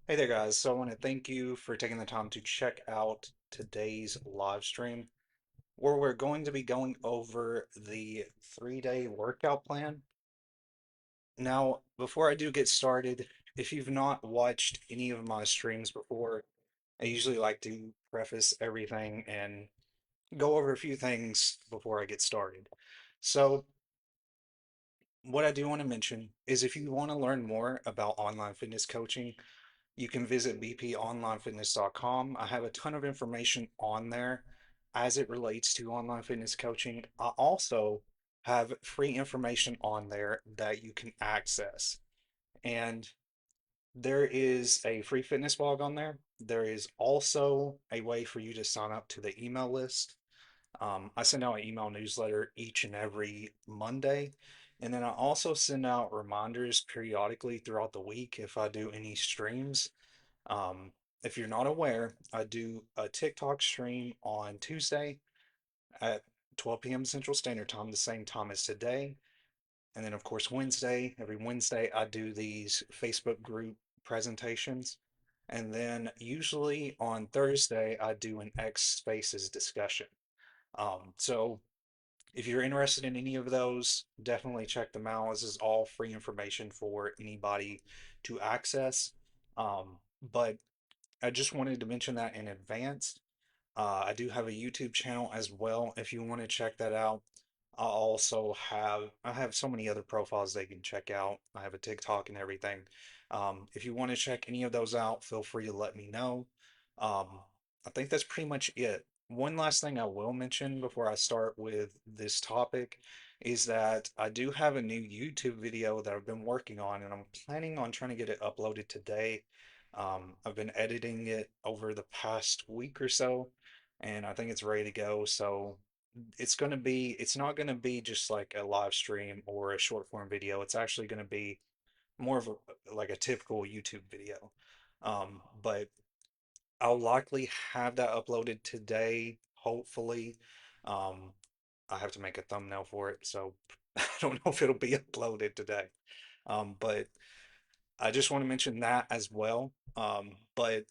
Hey there, guys. So I want to thank you for taking the time to check out today's live stream where we're going to be going over the 3-day workout plan. Now, before I do get started, if you've not watched any of my streams before, I usually like to preface everything and go over a few things before I get started. So, what I do want to mention is if you want to learn more about online fitness coaching, you can visit bponlinefitness.com. I have a ton of information on there as it relates to online fitness coaching. I also have free information on there that you can access. And there is a free fitness blog on there. There is also a way for you to sign up to the email list. I send out an email newsletter each and every Monday. And then I also send out reminders periodically throughout the week if I do any streams. um, if you're not aware, I do a TikTok stream on Tuesday at 12 p.m. Central Standard Time, the same time as today. And then, of course, every Wednesday, I do these Facebook group presentations. And then, usually on Thursday, I do an X Spaces discussion. So, if you're interested in any of those, definitely check them out. This is all free information for anybody to access. But I just wanted to mention that in advance. I do have a YouTube channel as well if you want to check that out. I have so many other profiles they can check out. I have a TikTok and everything. If you want to check any of those out, feel free to let me know. Um, I think that's pretty much it. One last thing I will mention before I start with this topic is that I do have a new YouTube video that I've been working on, and I'm planning on trying to get it uploaded today. I've been editing it over the past week or so, and I think it's ready to go. So it's not going to be just like a live stream or a short form video. It's actually going to be more of like a typical YouTube video. But I'll likely have that uploaded today, hopefully. Um, I have to make a thumbnail for it, so I don't know if it'll be uploaded today. But I just want to mention that as well. But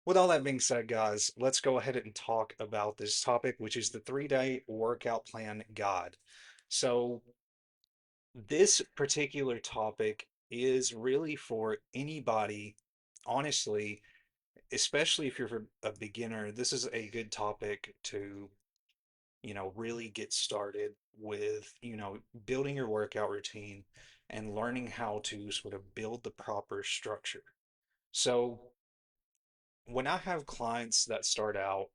with all that being said, guys, let's go ahead and talk about this topic, which is the 3-day workout plan guide. So, this particular topic is really for anybody, honestly, especially if you're a beginner. This is a good topic to, really get started with, building your workout routine and learning how to sort of build the proper structure. So, when I have clients that start out,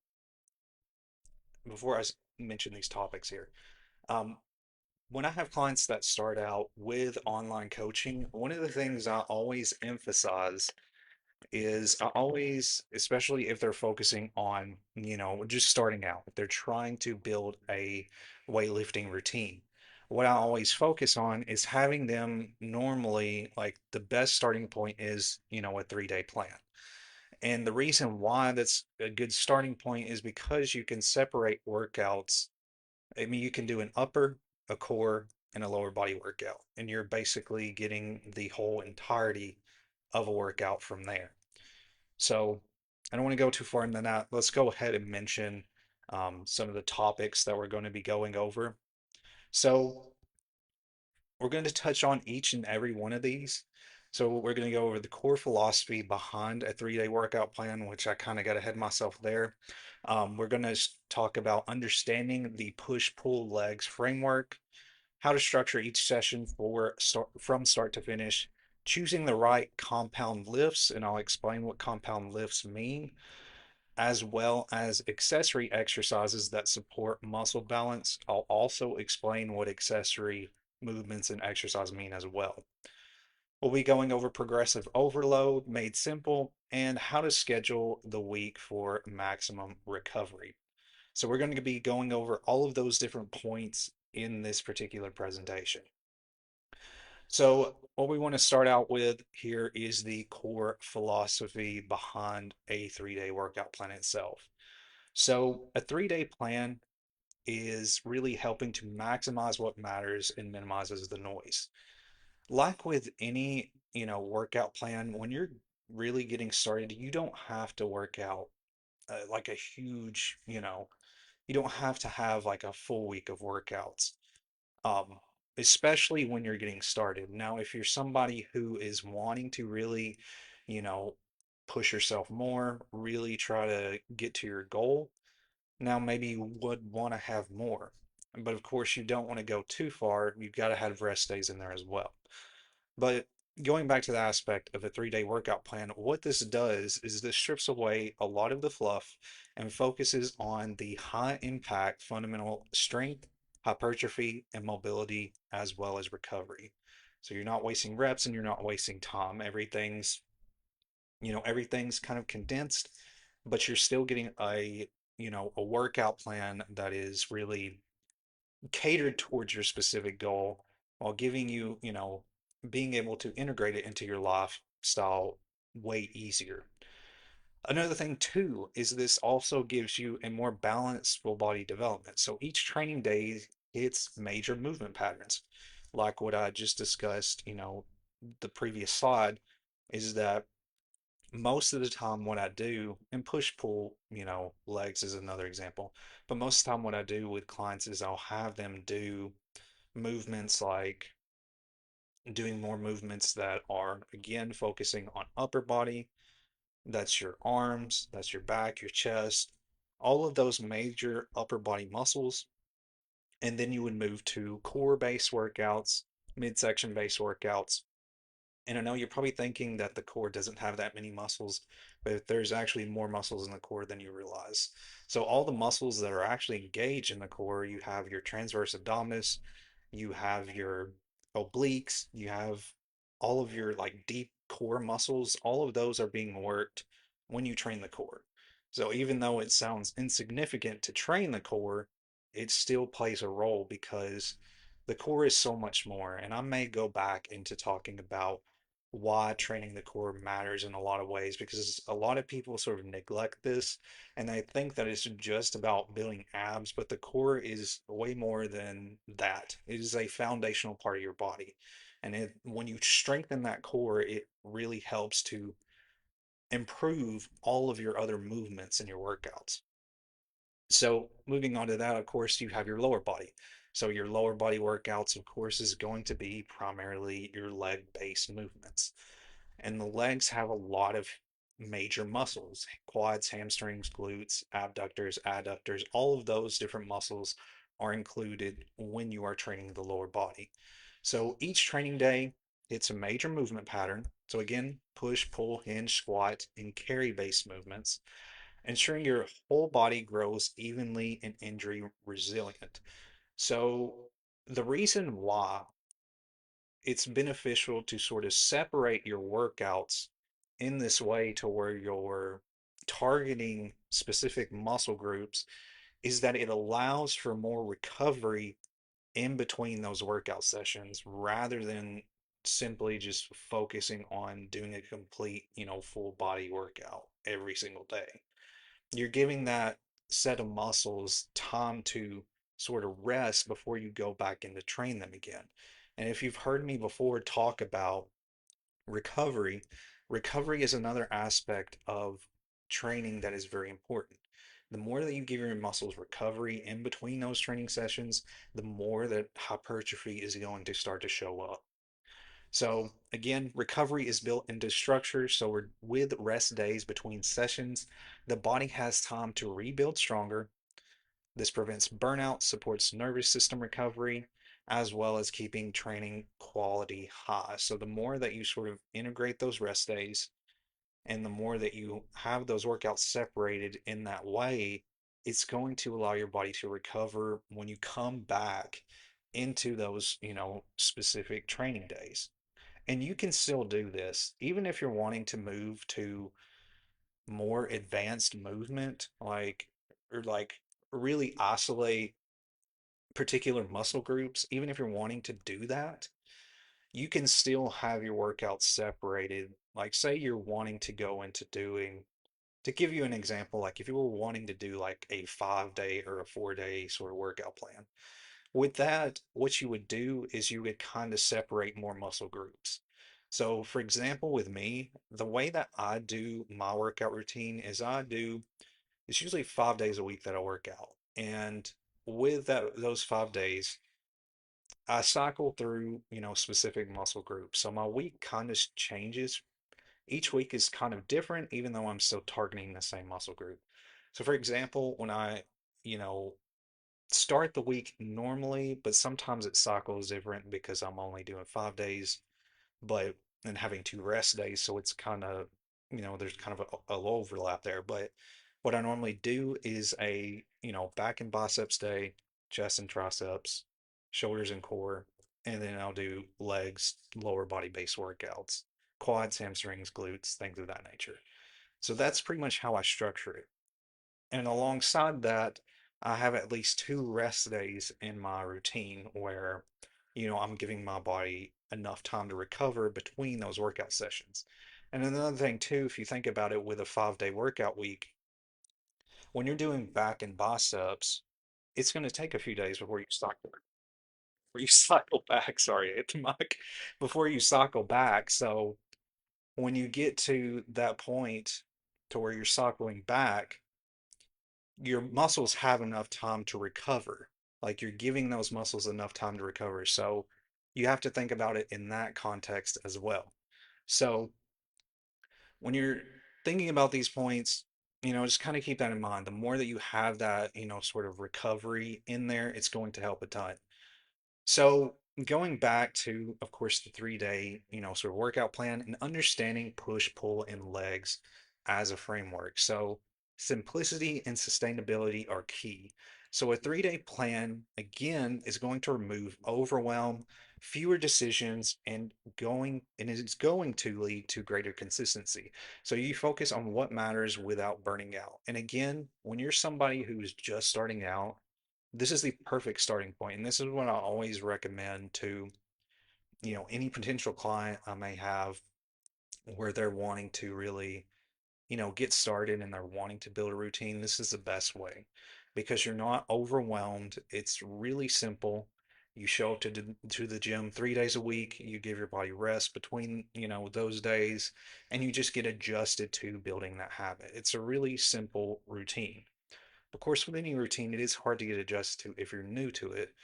before mention these topics here, um, when I have clients that start out with online coaching, one of the things I always emphasize is especially if they're focusing on, just starting out, if they're trying to build a weightlifting routine, what I always focus on is having them normally, like the best starting point is, a 3-day plan. And the reason why that's a good starting point is because you can separate workouts. I mean, you can do an upper, a core, and a lower body workout, and you're basically getting the whole entirety of a workout from there. So I don't want to go too far into that. Let's go ahead and mention some of the topics that we're going to be going over. So we're going to touch on each and every one of these. So we're going to go over the core philosophy behind a 3-day workout plan, which I kind of got ahead of myself there. We're going to talk about understanding the push-pull legs framework, how to structure each session from start to finish, choosing the right compound lifts, and I'll explain what compound lifts mean, as well as accessory exercises that support muscle balance. I'll also explain what accessory movements and exercise mean as well. We'll be going over progressive overload made simple and how to schedule the week for maximum recovery. So we're going to be going over all of those different points in this particular presentation. So what we want to start out with here is the core philosophy behind a 3-day workout plan itself. So a 3-day plan is really helping to maximize what matters and minimizes the noise. Like with any, workout plan, when you're really getting started, you don't have to work out like a huge, you don't have to have like a full week of workouts, um, especially when you're getting started. Now, if you're somebody who is wanting to really, you know, push yourself more, really try to get to your goal, now maybe you would want to have more. But of course, you don't want to go too far. You've got to have rest days in there as well. But going back to the aspect of a 3-day workout plan, what this does is this strips away a lot of the fluff and focuses on the high impact fundamental strength, hypertrophy, and mobility, as well as recovery. So you're not wasting reps and you're not wasting time. Everything's kind of condensed, but you're still getting a workout plan that is really catered towards your specific goal while giving you, being able to integrate it into your lifestyle way easier. Another thing too is this also gives you a more balanced full body development. So each training day hits major movement patterns. Like what I just discussed, the previous slide, is that most of the time what I do, and push pull, legs is another example, but most of the time what I do with clients is I'll have them do movements like doing more movements that are again focusing on upper body. That's your arms, that's your back, your chest, all of those major upper body muscles. And then you would move to core based workouts, midsection based workouts. And I know you're probably thinking that the core doesn't have that many muscles, but there's actually more muscles in the core than you realize. So all the muscles that are actually engaged in the core, you have your transverse abdominis, you have your obliques, you have all of your like deep core muscles, all of those are being worked when you train the core. So even though it sounds insignificant to train the core, it still plays a role because the core is so much more. And I may go back into talking about why training the core matters in a lot of ways because a lot of people sort of neglect this and they think that it's just about building abs, but the core is way more than that. It is a foundational part of your body. And when you strengthen that core, it really helps to improve all of your other movements in your workouts. So, moving on to that, of course, you have your lower body. So, your lower body workouts, of course, is going to be primarily your leg based movements. And the legs have a lot of major muscles: quads, hamstrings, glutes, abductors, adductors, all of those different muscles are included when you are training the lower body. So each training day, it's a major movement pattern. So again, push, pull, hinge, squat, and carry based movements, ensuring your whole body grows evenly and injury resilient. So the reason why it's beneficial to sort of separate your workouts in this way to where you're targeting specific muscle groups is that it allows for more recovery in between those workout sessions rather than simply just focusing on doing a complete, full body workout every single day. You're giving that set of muscles time to sort of rest before you go back in to train them again. And if you've heard me before talk about recovery, recovery is another aspect of training that is very important. The more that you give your muscles recovery in between those training sessions, the more that hypertrophy is going to start to show up. So again, recovery is built into structure. So with rest days between sessions, the body has time to rebuild stronger. This prevents burnout, supports nervous system recovery, as well as keeping training quality high. So the more that you sort of integrate those rest days and the more that you have those workouts separated in that way, it's going to allow your body to recover when you come back into those, specific training days. And you can still do this, even if you're wanting to move to more advanced movement, or really isolate particular muscle groups, even if you're wanting to do that, you can still have your workouts separated. Like, say you're wanting to go into doing, to give you an example, like if you were wanting to do like a 5-day or a 4-day sort of workout plan, with that, what you would do is you would kind of separate more muscle groups. So, for example, with me, the way that I do my workout routine is it's usually 5 days a week that I work out. And with those 5 days, I cycle through, specific muscle groups. So my week kind of changes. Each week is kind of different, even though I'm still targeting the same muscle group. So, for example, when I, you know, start the week normally, but sometimes it cycles different because I'm only doing 5 days, but and having two rest days, so it's kind of, there's kind of a low overlap there. But what I normally do is a, back and biceps day, chest and triceps, shoulders and core, and then I'll do legs, lower body base workouts, quads, hamstrings, glutes, things of that nature. So that's pretty much how I structure it. And alongside that, I have at least two rest days in my routine where, I'm giving my body enough time to recover between those workout sessions. And another thing too, if you think about it with a 5 day workout week, when you're doing back and biceps, it's going to take a few days before you cycle back. Sorry, hit the mic. Before you cycle back. So when you get to that point to where you're cycling back, your muscles have enough time to recover. Like you're giving those muscles enough time to recover. So you have to think about it in that context as well. So when you're thinking about these points, just kind of keep that in mind. The more that you have that, sort of recovery in there, it's going to help a ton. So going back to, of course, the 3 day, sort of workout plan and understanding push, pull, and legs as a framework. So simplicity and sustainability are key. So a 3 day plan, again, is going to remove overwhelm, fewer decisions, and it's going to lead to greater consistency. So you focus on what matters without burning out. And again, when you're somebody who's just starting out, this is the perfect starting point, and this is what I always recommend to, any potential client I may have where they're wanting to really, get started and they're wanting to build a routine. This is the best way because you're not overwhelmed. It's really simple. You show up to the gym 3 days a week. You give your body rest between, those days, and you just get adjusted to building that habit. It's a really simple routine. Of course, with any routine, it is hard to get adjusted to if you're new to it.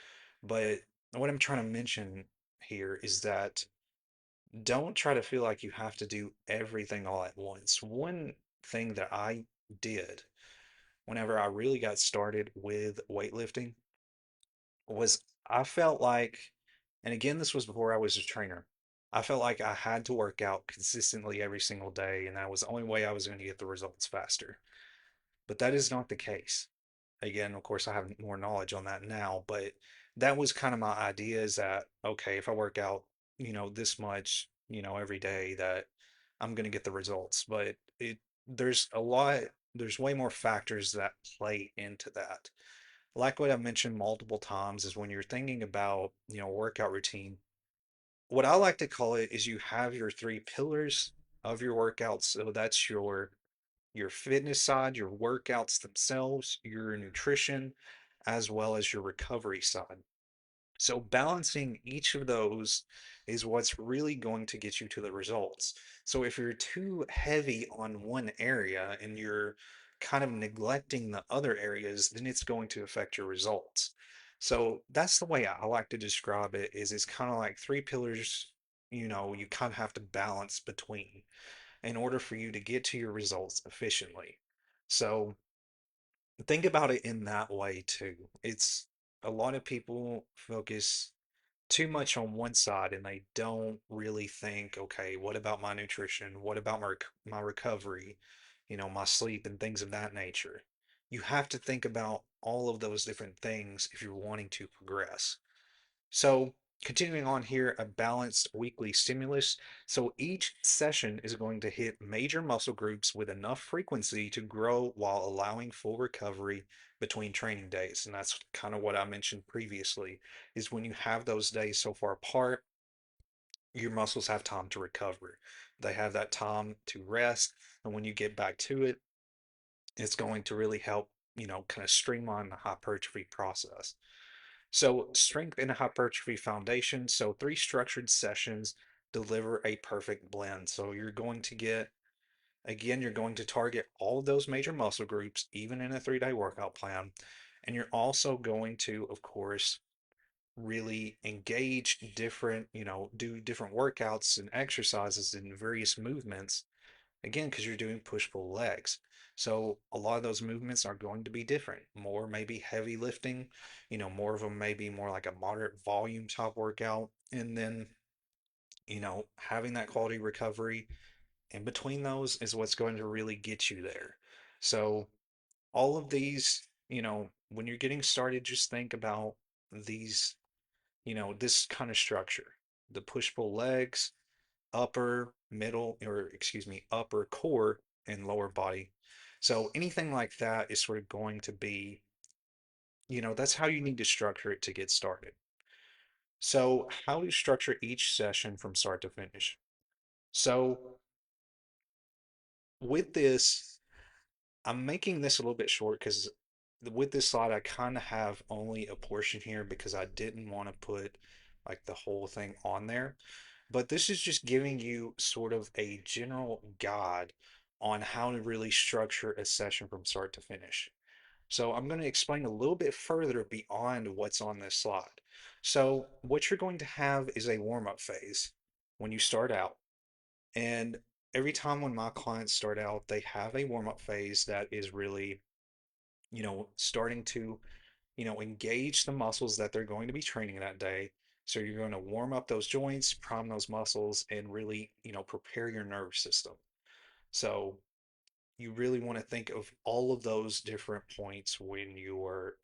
But what I'm trying to mention here is that don't try to feel like you have to do everything all at once. One thing that I did whenever I really got started with weightlifting was I felt like, and again, this was before I was a trainer, I felt like I had to work out consistently every single day, and that was the only way I was going to get the results faster. But that is not the case. Again, of course, I have more knowledge on that now, but that was kind of my idea is that, okay, if I work out, this much, every day, that I'm going to get the results. But there's a lot, there's way more factors that play into that. Like what I've mentioned multiple times is when you're thinking about, workout routine, what I like to call it is you have your three pillars of your workouts. So that's your fitness side, your workouts themselves, your nutrition, as well as your recovery side. So balancing each of those is what's really going to get you to the results. So if you're too heavy on one area and you're kind of neglecting the other areas, then it's going to affect your results. So that's the way I like to describe it is it's kind of like three pillars, you kind of have to balance between in order for you to get to your results efficiently. So think about it in that way too. It's a lot of people focus too much on one side and they don't really think, okay, what about my nutrition? What about my recovery? My sleep and things of that nature. You have to think about all of those different things if you're wanting to progress. So, continuing on here, a balanced weekly stimulus. So, each session is going to hit major muscle groups with enough frequency to grow while allowing full recovery between training days. And that's kind of what I mentioned previously is when you have those days so far apart, your muscles have time to recover. They have that time to rest. And when you get back to it, it's going to really help, kind of streamline the hypertrophy process. So, strength and hypertrophy foundation. So, three structured sessions deliver a perfect blend. So you're going to get, again, you're going to target all of those major muscle groups, even in a 3-day workout plan. And you're also going to, of course, really engage different, do different workouts and exercises and various movements, again, because you're doing push-pull legs. So a lot of those movements are going to be different. More maybe heavy lifting, more of them may be more like a moderate volume type workout. And then, having that quality recovery in between those is what's going to really get you there. So all of these, when you're getting started, just think about these, this kind of structure: the push-pull legs, upper, middle, or excuse me, upper core and lower body. So anything like that is sort of going to be, that's how you need to structure it to get started. So how to structure each session from start to finish. So with this, I'm making this a little bit short because with this slide, I kind of have only a portion here because I didn't want to put like the whole thing on there. But this is just giving you sort of a general guide on how to really structure a session from start to finish. So I'm going to explain a little bit further beyond what's on this slide. So what you're going to have is a warm-up phase when you start out. And every time when my clients start out, they have a warm-up phase that is really, starting to, engage the muscles that they're going to be training that day. So you're going to warm up those joints, prime those muscles, and really, prepare your nervous system. So you really want to think of all of those different points when you're,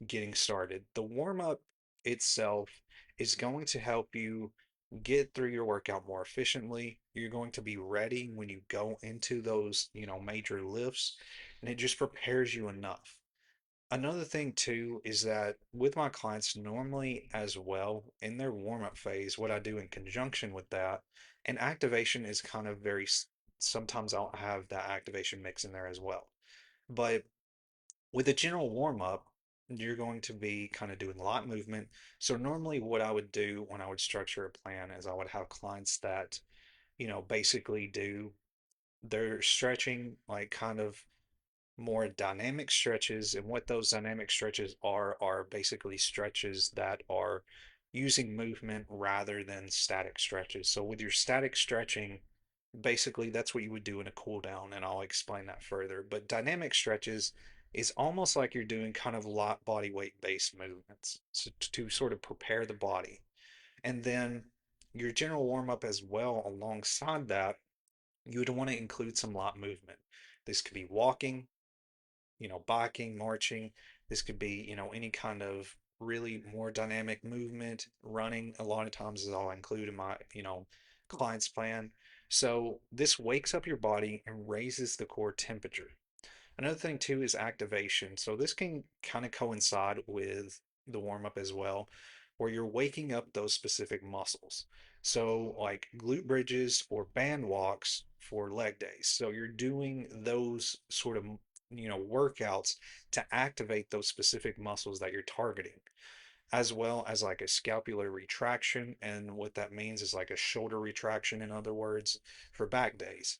getting started. The warm up itself is going to help you get through your workout more efficiently. You're going to be ready when you go into those, major lifts, and it just prepares you enough. Another thing too is that with my clients normally as well in their warm-up phase, what I do in conjunction with that, and activation is kind of sometimes I'll have that activation mix in there as well. But with a general warm-up, you're going to be kind of doing a lot of movement. So normally what I would do when I would structure a plan is I would have clients that, basically do their stretching like kind of more dynamic stretches. And what those dynamic stretches are basically stretches that are using movement rather than static stretches. So with your static stretching, basically that's what you would do in a cool down, and I'll explain that further. But dynamic stretches is almost like you're doing kind of light body weight based movements, so to sort of prepare the body. And then your general warm up as well alongside that, you would want to include some light movement. This could be walking, biking, marching. This could be, any kind of really more dynamic movement. Running a lot of times is all I include in my, client's plan. So this wakes up your body and raises the core temperature. Another thing too is activation. So this can kind of coincide with the warm up as well, where you're waking up those specific muscles. So like glute bridges or band walks for leg days. So you're doing those sort of, workouts to activate those specific muscles that you're targeting, as well as like a scapular retraction. And what that means is like a shoulder retraction, in other words, for back days.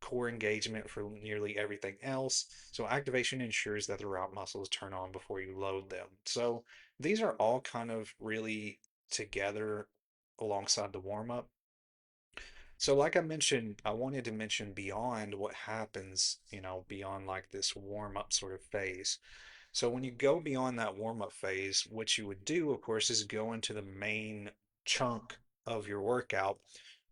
Core engagement for nearly everything else. So activation ensures that the route muscles turn on before you load them. So these are all kind of really together alongside the warm up. So like I mentioned, I wanted to mention beyond what happens, beyond like this warm up sort of phase. So when you go beyond that warm-up phase, what you would do, of course, is go into the main chunk of your workout,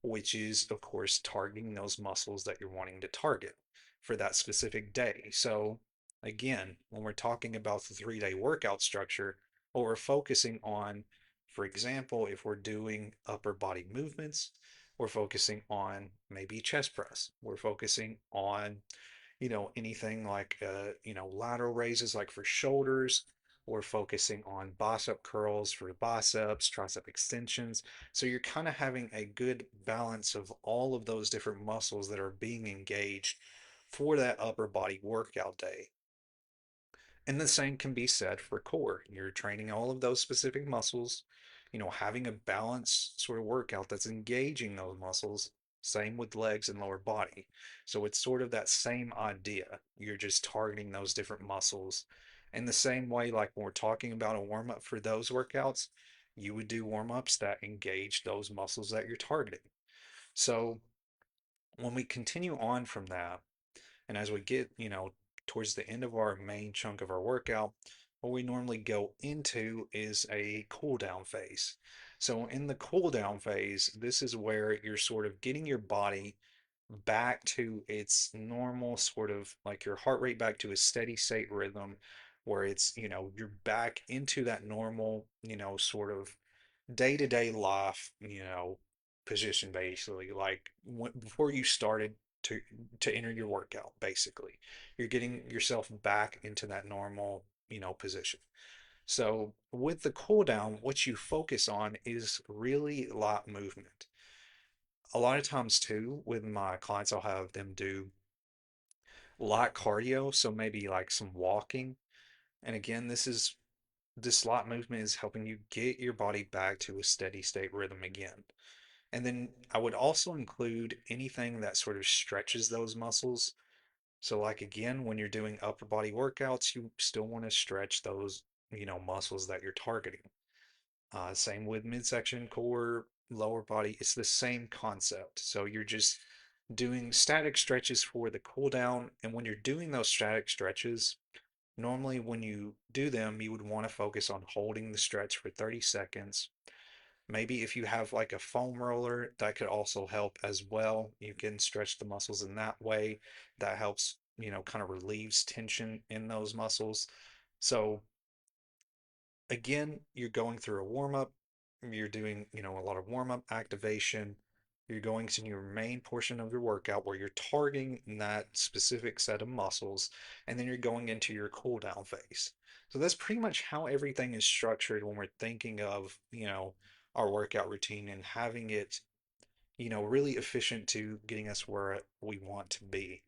which is, of course, targeting those muscles that you're wanting to target for that specific day. So again, when we're talking about the 3-day workout structure, what we're focusing on, for example, if we're doing upper body movements, we're focusing on maybe chest press. We're focusing on, anything like, lateral raises like for shoulders. We're focusing on bicep curls for biceps, tricep extensions. So you're kind of having a good balance of all of those different muscles that are being engaged for that upper body workout day. And the same can be said for core. You're training all of those specific muscles, having a balanced sort of workout that's engaging those muscles. Same with legs and lower body. So it's sort of that same idea. You're just targeting those different muscles. In the same way, like when we're talking about a warm up for those workouts, you would do warm ups that engage those muscles that you're targeting. So when we continue on from that, and as we get, towards the end of our main chunk of our workout, what we normally go into is a cool down phase. So in the cool down phase, this is where you're sort of getting your body back to its normal sort of like your heart rate back to a steady state rhythm where it's, you're back into that normal, sort of day-to-day life, position basically, like before you started to enter your workout, basically. You're getting yourself back into that normal, position. So with the cool down, what you focus on is really light movement. A lot of times too, with my clients, I'll have them do light cardio, so maybe like some walking. And again, this light movement is helping you get your body back to a steady state rhythm again. And then I would also include anything that sort of stretches those muscles. So, like again, when you're doing upper body workouts, you still want to stretch those, muscles that you're targeting. Same with midsection, core, lower body. It's the same concept. So you're just doing static stretches for the cool down. And when you're doing those static stretches, normally when you do them, you would want to focus on holding the stretch for 30 seconds. Maybe if you have like a foam roller, that could also help as well. You can stretch the muscles in that way. That helps, kind of relieves tension in those muscles. So again, you're going through a warm up. You're doing, a lot of warm up activation. You're going to your main portion of your workout where you're targeting that specific set of muscles, and then you're going into your cool down phase. So that's pretty much how everything is structured when we're thinking of, our workout routine and having it, really efficient to getting us where we want to be.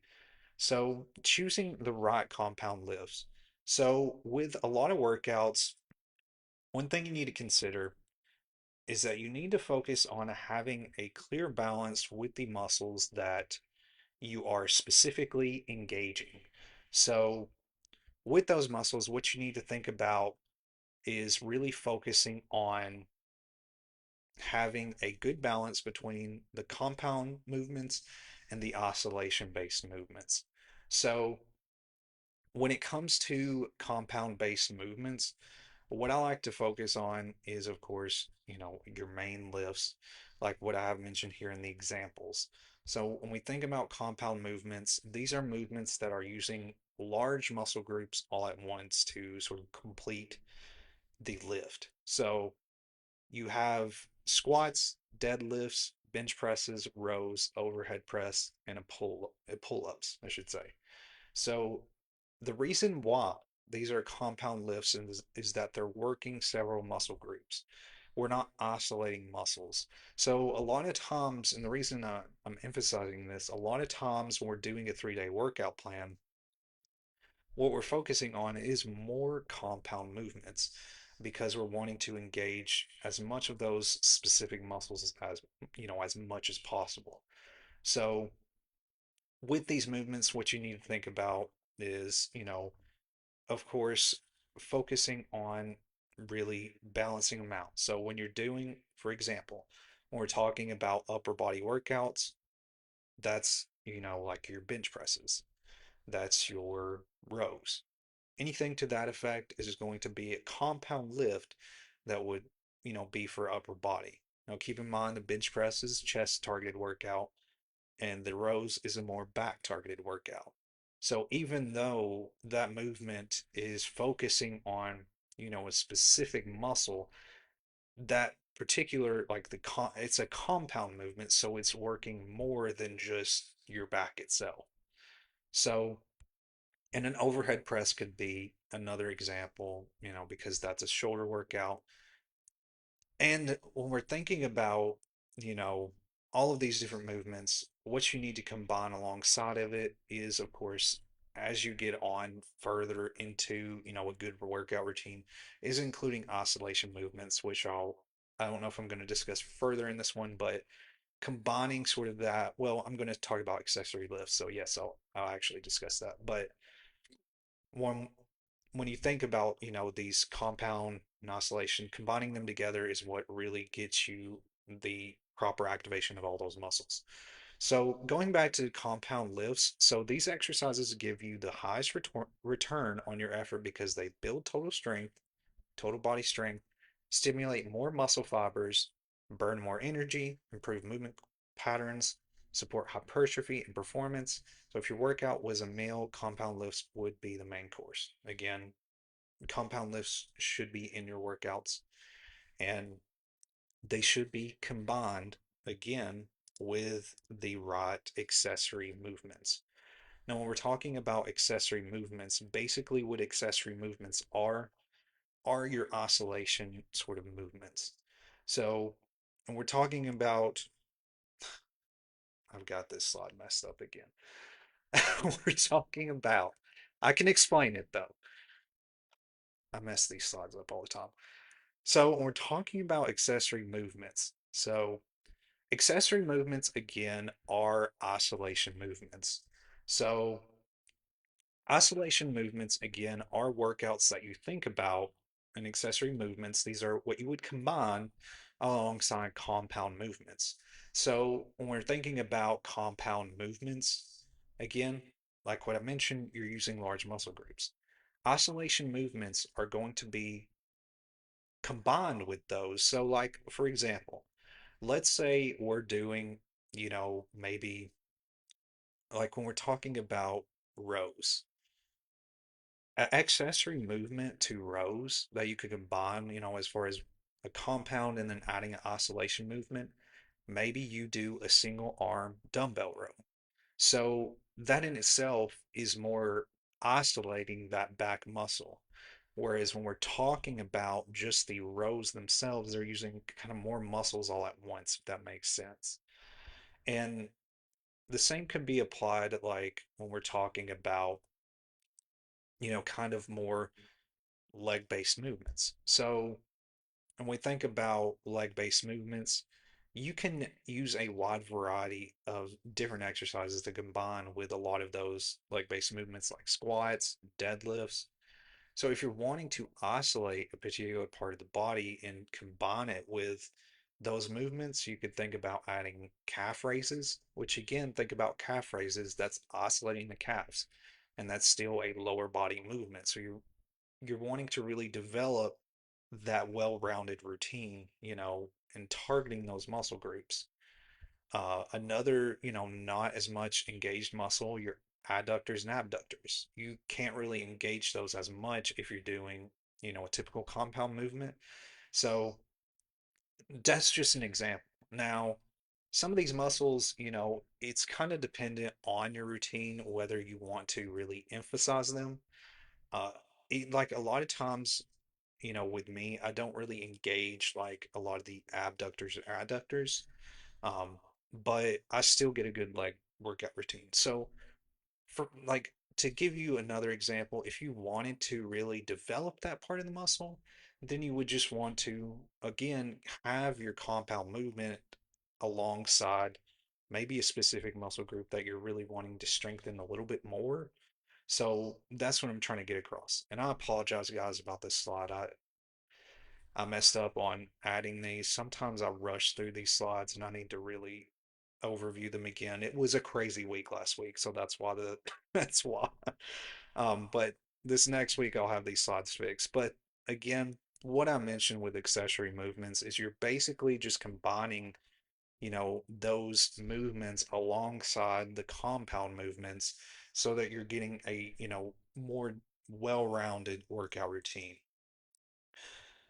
So choosing the right compound lifts. So with a lot of workouts, one thing you need to consider is that you need to focus on having a clear balance with the muscles that you are specifically engaging. So, with those muscles, what you need to think about is really focusing on having a good balance between the compound movements and the oscillation based movements. So, when it comes to compound based movements, what I like to focus on is, of course, your main lifts, like what I have mentioned here in the examples. So when we think about compound movements, these are movements that are using large muscle groups all at once to sort of complete the lift. So you have squats, deadlifts, bench presses, rows, overhead press, and pull-ups, I should say. So the reason why these are compound lifts is that they're working several muscle groups. We're not oscillating muscles. So a lot of times, and the reason I'm emphasizing this, a lot of times when we're doing a 3-day workout plan, what we're focusing on is more compound movements because we're wanting to engage as much of those specific muscles as, as much as possible. So with these movements, what you need to think about is, of course, focusing on really balancing them out. So when you're doing, for example, when we're talking about upper body workouts, that's, like your bench presses, that's your rows. Anything to that effect is going to be a compound lift that would, be for upper body. Now keep in mind the bench press is chest targeted workout and the rows is a more back targeted workout. So even though that movement is focusing on, a specific muscle, that particular like it's a compound movement, so it's working more than just your back itself. So, and an overhead press could be another example, because that's a shoulder workout. And when we're thinking about, you know, all of these different movements, what you need to combine alongside of it is, of course, as you get on further into, a good workout routine, is including oscillation movements, which I'll I don't know if I'm going to discuss further in this one, but combining sort of that, well, I'm going to talk about accessory lifts. So yes, I'll actually discuss that. But when when you think about, these compound and oscillation, combining them together is what really gets you the proper activation of all those muscles. So going back to compound lifts, so these exercises give you the highest return on your effort because they build total strength, total body strength, stimulate more muscle fibers, burn more energy, improve movement patterns, support hypertrophy and performance. So if your workout was a meal, compound lifts would be the main course. Again, compound lifts should be in your workouts and they should be combined again with the right accessory movements. Now, when we're talking about accessory movements, basically what accessory movements are your oscillation sort of movements. So, and we're talking about, I've got this slide messed up again. We're talking about, I can explain it though. I mess these slides up all the time. So, when we're talking about accessory movements, so accessory movements again are oscillation movements. So, oscillation movements, again, are workouts that you think about and accessory movements. These are what you would combine alongside compound movements. So when we're thinking about compound movements, again, like what I mentioned, you're using large muscle groups. Oscillation movements are going to be combined with those. So, like, for example, let's say we're doing, maybe like when we're talking about rows, accessory movement to rows that you could combine, as far as a compound and then adding an oscillation movement, maybe you do a single arm dumbbell row. So that in itself is more oscillating that back muscle. Whereas when we're talking about just the rows themselves, they're using kind of more muscles all at once, if that makes sense. And the same could be applied like when we're talking about, kind of more leg-based movements. So when we think about leg-based movements, you can use a wide variety of different exercises to combine with a lot of those leg-based movements like squats, deadlifts. So if you're wanting to oscillate a particular part of the body and combine it with those movements, you could think about adding calf raises, which again, think about calf raises, that's oscillating the calves, and that's still a lower body movement. So you're wanting to really develop that well-rounded routine, and targeting those muscle groups. Another, not as much engaged muscle, your adductors and abductors. You can't really engage those as much if you're doing, a typical compound movement. So that's just an example. Now, some of these muscles, it's kind of dependent on your routine, whether you want to really emphasize them. Uh, like a lot of times, with me, I don't really engage like a lot of the abductors or adductors, um, but I still get a good like workout routine. So for like to give you another example, if you wanted to really develop that part of the muscle, then you would just want to again have your compound movement alongside maybe a specific muscle group that you're really wanting to strengthen a little bit more. So that's what I'm trying to get across. And I apologize, guys, about this slide. I messed up on adding these. Sometimes I rush through these slides and I need to really overview them again. It was a crazy week last week, so that's why that's why. But this next week I'll have these slides fixed. But again, what I mentioned with accessory movements is you're basically just combining, those movements alongside the compound movements so that you're getting a, more well-rounded workout routine.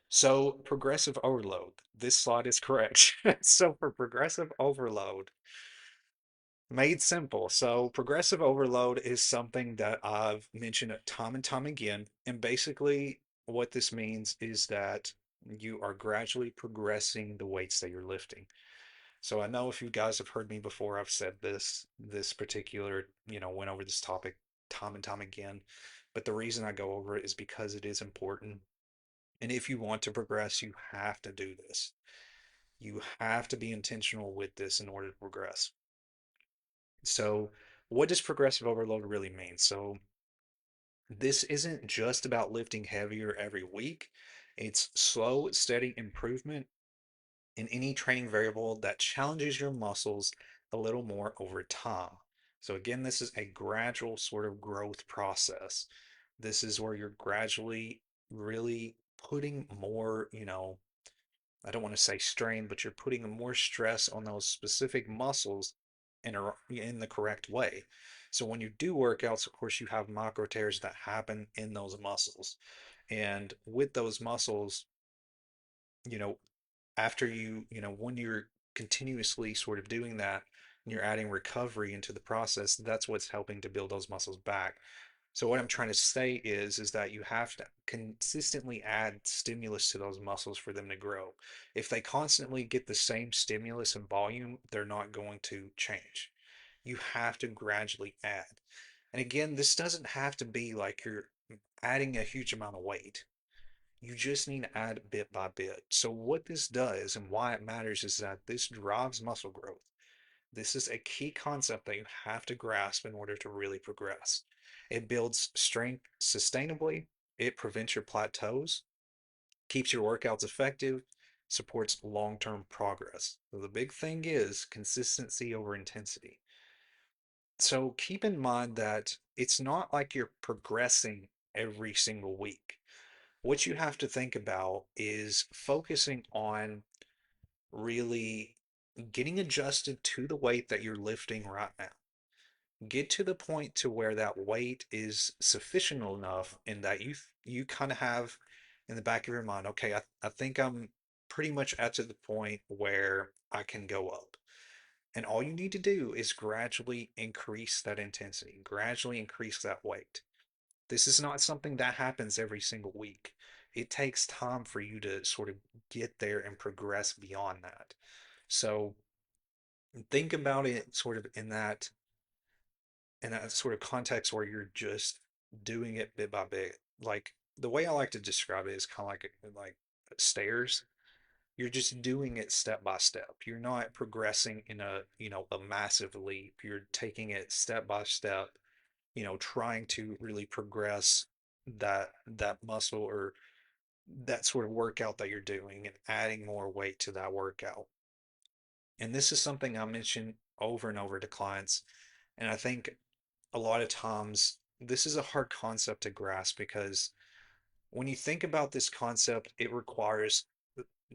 So progressive overload. This slide is correct. So for progressive overload, made simple. So progressive overload is something that I've mentioned time and time again. And basically what this means is that you are gradually progressing the weights that you're lifting. So I know if you guys have heard me before, I've said this particular, went over this topic time and time again. But the reason I go over it is because it is important. And if you want to progress, you have to do this. You have to be intentional with this in order to progress. So, what does progressive overload really mean? So, this isn't just about lifting heavier every week. It's slow, steady improvement in any training variable that challenges your muscles a little more over time. So, again, this is a gradual sort of growth process. This is where you're gradually really putting more, I don't want to say strain, but you're putting more stress on those specific muscles in the correct way. So when you do workouts, of course, you have micro tears that happen in those muscles. And with those muscles, you know, after when you're continuously sort of doing that and you're adding recovery into the process, that's what's helping to build those muscles back. So what I'm trying to say is that you have to consistently add stimulus to those muscles for them to grow. If they constantly get the same stimulus and volume, they're not going to change. You have to gradually add. And again, this doesn't have to be like you're adding a huge amount of weight. You just need to add bit by bit. So what this does and why it matters is that this drives muscle growth. This is a key concept that you have to grasp in order to really progress. It builds strength sustainably, it prevents your plateaus, keeps your workouts effective, supports long term progress. So the big thing is consistency over intensity. So keep in mind that it's not like you're progressing every single week. What you have to think about is focusing on really getting adjusted to the weight that you're lifting right now. Get to the point to where that weight is sufficient enough and that you kind of have in the back of your mind, okay, I think I'm pretty much at to the point where I can go up. And all you need to do is gradually increase that intensity, gradually increase that weight. This is not something that happens every single week. It takes time for you to sort of get there and progress beyond that. So think about it sort of in that sort of context where you're just doing it bit by bit. Like the way I like to describe it is kind of like stairs. You're just doing it step by step. You're not progressing in a massive leap. You're taking it step by step, trying to really progress that muscle or that sort of workout that you're doing and adding more weight to that workout. And this is something I mention over and over to clients. And I think a lot of times this is a hard concept to grasp because when you think about this concept, it requires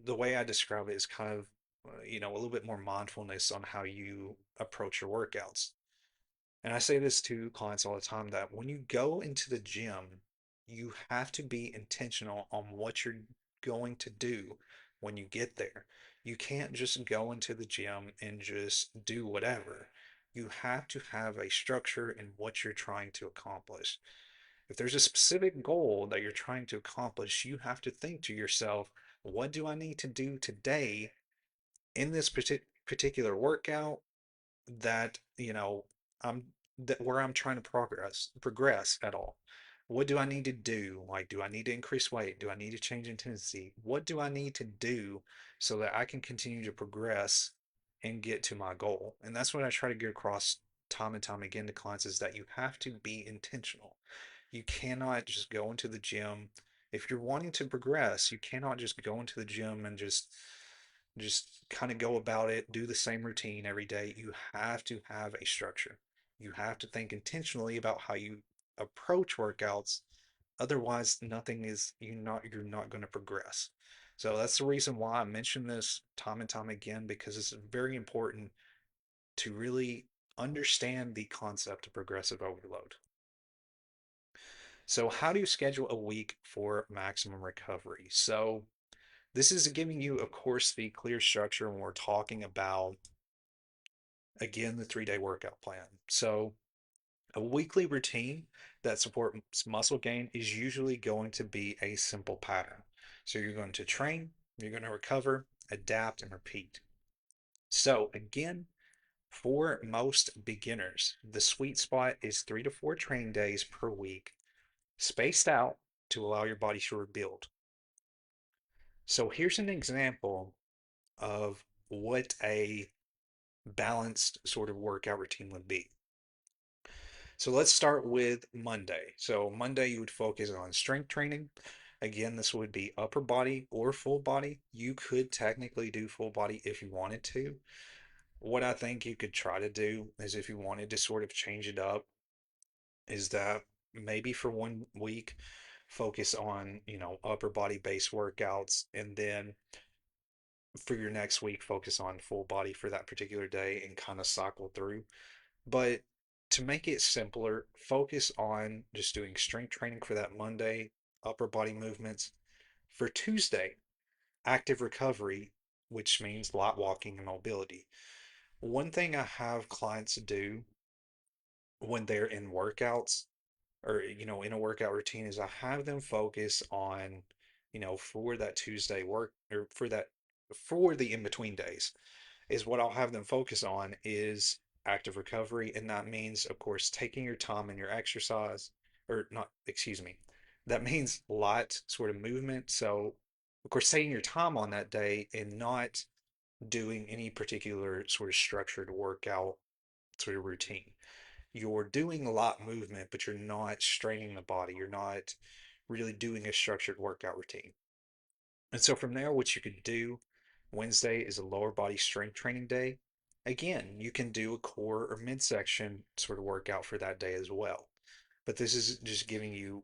the way I describe it is kind of, a little bit more mindfulness on how you approach your workouts. And I say this to clients all the time that when you go into the gym, you have to be intentional on what you're going to do when you get there. You can't just go into the gym and just do whatever. You have to have a structure in what you're trying to accomplish. If there's a specific goal that you're trying to accomplish, you have to think to yourself, what do I need to do today in this particular workout that I'm that where I'm trying to progress at all. What do I need to do? Like, do I need to increase weight? Do I need to change intensity? What do I need to do so that I can continue to progress and get to my goal? And that's what I try to get across time and time again to clients is that you have to be intentional. You cannot just go into the gym. If you're wanting to progress, you cannot just go into the gym and just kind of go about it, do the same routine every day. You have to have a structure. You have to think intentionally about how you approach workouts. Otherwise, nothing is you're not going to progress. So that's the reason why I mention this time and time again because it's very important to really understand the concept of progressive overload. So, how do you schedule a week for maximum recovery? So, this is giving you, of course, the clear structure when we're talking about, again, the 3-day workout plan. So, a weekly routine that supports muscle gain is usually going to be a simple pattern. So, you're going to train, you're going to recover, adapt, and repeat. So, again, for most beginners, the sweet spot is 3 to 4 training days per week, spaced out to allow your body to rebuild. So here's an example of what a balanced sort of workout routine would be. So let's start with Monday. So Monday you would focus on strength training. Again, this would be upper body or full body. You could technically do full body if you wanted to. What I think you could try to do is if you wanted to sort of change it up, is that maybe for one week focus on, upper body base workouts, and then for your next week focus on full body for that particular day and kind of cycle through. But to make it simpler, focus on just doing strength training for that Monday, upper body movements. For Tuesday, active recovery, which means light walking and mobility. One thing I have clients do when they're in workouts or, in a workout routine is I have them focus on, for that Tuesday work or for the in between days is what I'll have them focus on is active recovery. And that means, of course, taking your time in your exercise, or not, excuse me, that means light sort of movement. So, of course, taking your time on that day and not doing any particular sort of structured workout sort of routine. You're doing a lot movement, but you're not straining the body. You're not really doing a structured workout routine. And so from there, what you could do, Wednesday is a lower body strength training day. Again, you can do a core or midsection sort of workout for that day as well. But this is just giving you,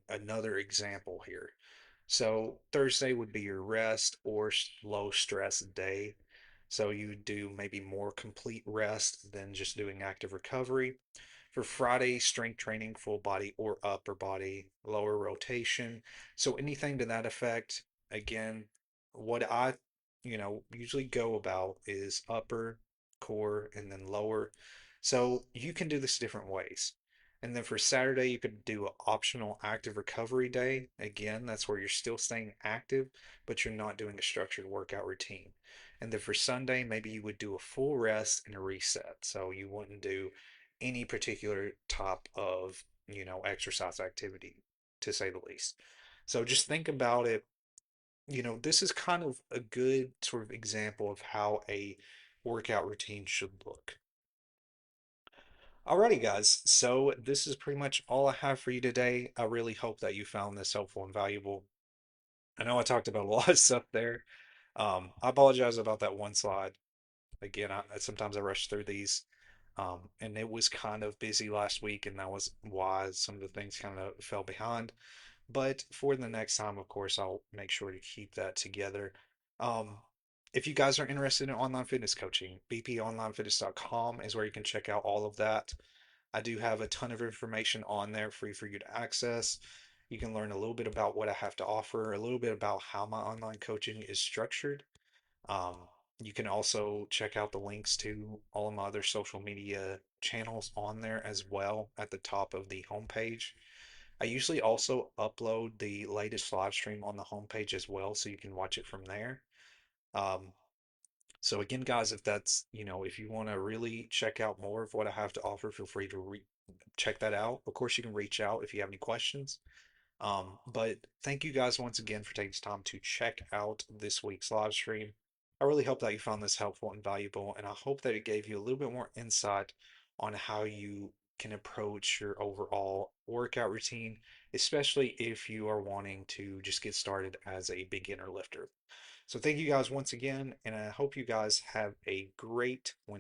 another example here. So Thursday would be your rest or low stress day. So you do maybe more complete rest than just doing active recovery. For Friday, strength training, full body or upper body, lower rotation. So anything to that effect. Again, what I, usually go about is upper, core, and then lower. So you can do this different ways. And then for Saturday, you could do an optional active recovery day. Again, that's where you're still staying active, but you're not doing a structured workout routine. And then for Sunday, maybe you would do a full rest and a reset. So you wouldn't do any particular type of, exercise activity, to say the least. So just think about it. This is kind of a good sort of example of how a workout routine should look. Alrighty, guys. So this is pretty much all I have for you today. I really hope that you found this helpful and valuable. I know I talked about a lot of stuff there. I apologize about that one slide. Again, sometimes I rush through these. And it was kind of busy last week, and that was why some of the things kind of fell behind. But for the next time, of course, I'll make sure to keep that together. Um, if you guys are interested in online fitness coaching, bponlinefitness.com is where you can check out all of that. I do have a ton of information on there free for you to access. You can learn a little bit about what I have to offer, a little bit about how my online coaching is structured. Um, you can also check out the links to all of my other social media channels on there as well at the top of the homepage. I usually also upload the latest live stream on the homepage as well, so you can watch it from there. Um, so again, guys, if you want to really check out more of what I have to offer, feel free to check that out. Of course, you can reach out if you have any questions. But thank you guys once again for taking time to check out this week's live stream. I really hope that you found this helpful and valuable, and I hope that it gave you a little bit more insight on how you can approach your overall workout routine, especially if you are wanting to just get started as a beginner lifter. So thank you guys once again, and I hope you guys have a great Wednesday.